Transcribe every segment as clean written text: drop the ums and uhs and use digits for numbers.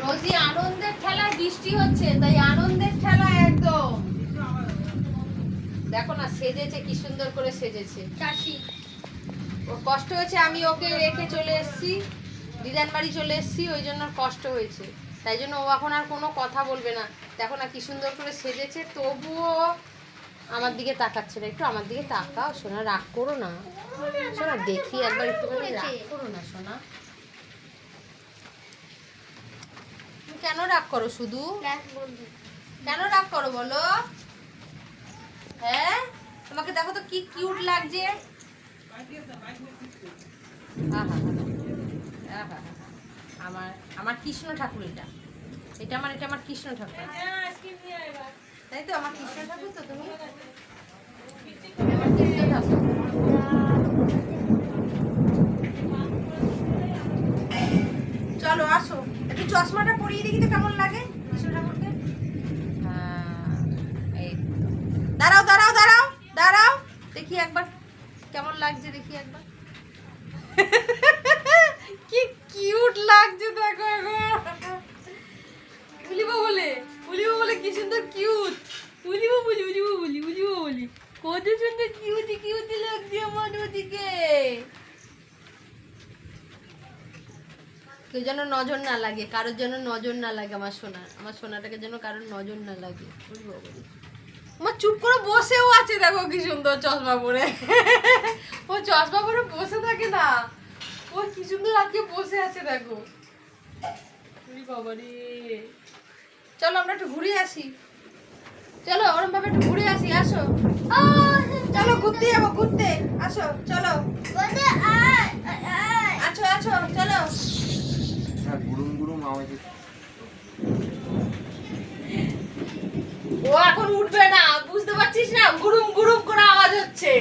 রোজই আনন্দের ঠেলায় বৃষ্টি হচ্ছে, তাই আনন্দের ঠেলা একদম। দেখো না সেজেছে, কি সুন্দর করে সেজেছে। চাষি ওর কষ্ট হয়েছে, আমি ওকে রেখে চলে এসেছি, দিদার বাড়ি চলে এসেছি, ওই জন্য ওর কষ্ট হয়েছে, তাই জন্য ও এখন আর কোনো কথা বলবে না। দেখো না কি সুন্দর করে সেজেছে, তবুও আমার দিকে তাকাচ্ছে না। একটু আমার দিকে তাকাও সোনা, রাগ করো না সোনা, দেখি একবার একটুখানি, রাগ করো না সোনা। তুমি কেন রাগ করো শুধু? কেন রাগ করো বলো? হ্যাঁ, তোমাকে দেখো তো কি কিউট লাগছে। আমার আমার কৃষ্ণ ঠাকুর, এটা এটা আমার কৃষ্ণ ঠাকুর, তাই তো? আমার কৃষ্ণ ঠাকুর তো তুমি, আমার কৃষ্ণ ঠাকুর। চলো আসো, একটু চশমাটা পরিয়ে দেখি তো কেমন লাগে কৃষ্ণ ঠাকুরকে। এই দাঁড়াও দাঁড়াও দাঁড়াও দাঁড়াও, দেখি একবার কেমন লাগছে, দেখি একবার। কি কিউট লাগছে দেখো একবার। উলিবো বলে কি সুন্দর কিউট। উলিবো বলি কত সুন্দর কিউটি লাগছে আমার ওদিকে। কেউ যেন নজর না লাগে, কারোর যেন নজর না লাগে আমার সোনাটাকে যেন কারোর নজর না লাগে। উলিবো বলি আমার চুপ করে বসেও আছে, দেখো কি সুন্দর চশমা পরে। ও চশমা পরে বসে থাকে না, ও কি সুন্দর আজকে বসে আছে দেখো। বাবারে, চলো আমরা একটু ঘুরে আসি, চলো ওরম ভাবে একটু ঘুরে আসি, আসো চলো ঘুরতে যাবো, ঘুরতে আসো, চলো আছো আছো চলো। গুরুম গুরুম আওয়াজ। ও এখন উঠবে না, বুঝতে পারছিস না? গুরুম গুরুম করে আওয়াজ হচ্ছে,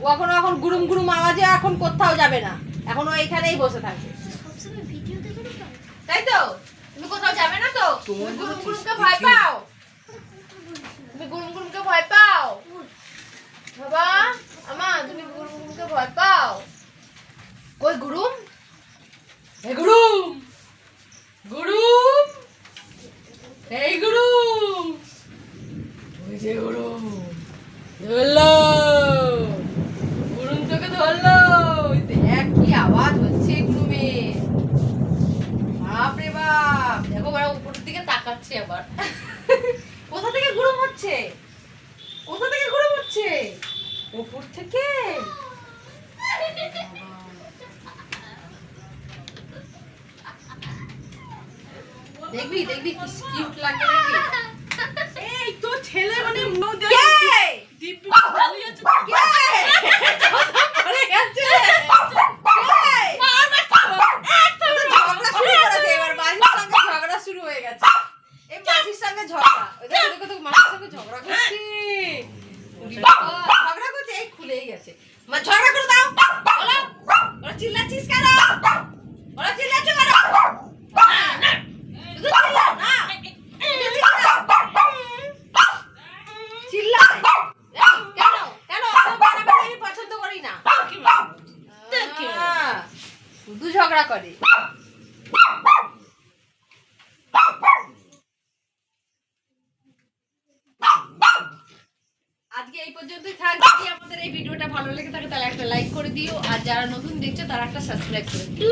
ও এখন গুরুম গুরুম আওয়াজে এখন কোথাও যাবে না, এখন ও এখানেই বসে থাকবে, তাই তো? তুমি কোথাও যাবে না তো? তুমি গুরুম গুরুমকে ভয় পাও? তুমি গুরুম গুরুমকে ভয় পাও বাবা? আমা তুমি গুরুম গুরুমকে ভয় পাও? কই গুরুম? হে গুরুম, গুরুম, এই গুরুম, ওই যে গুরুম ধরলো, গুরুম তোকে ধরলো। দেখ কি আওয়াজ হচ্ছে গুরুমের, বাপরে বাপ। দেখো ওরা উপরের দিকে তাকাচ্ছে আবার। কোথা থেকে গুরুম হচ্ছে? কোথা থেকে গুরুম হচ্ছে? উপর থেকে। দেখবি দেখবি কি কিউট লাগে, দেখবি। এই তো ছেলে মানে কে? দিব্যি ভালোই আছে। কে? আরে গেছে। কে? ঝগড়া শুরু করেছে এবার, মাসির সঙ্গে ঝগড়া শুরু হয়ে গেছে। এই মাসির সঙ্গে ঝগড়া, ওই দেখো দেখো তো মাসির সঙ্গে ঝগড়া করছে। ঝগড়া করছে, এই খুলেই গেছে। মা ঝগড়া করে দাও, বলো ওরা চিল্লাচ্ছিস কেন? ওরা চিল্লাচ্ছে কেন? শুধু চিল্লাও না, শুধু চিল্লাও। চিল্লায় কেন? কেন? অত বাড়াবাড়ি আমি পছন্দ করি না। শুধু ঝগড়া করে। আজকে এই পর্যন্তই থাক। যদি আপনাদের এই ভিডিওটা ভালো লেগে থাকে তাহলে একটা লাইক করে দিও, আর যারা নতুন দেখছো তারা একটা সাবস্ক্রাইব করে দিও।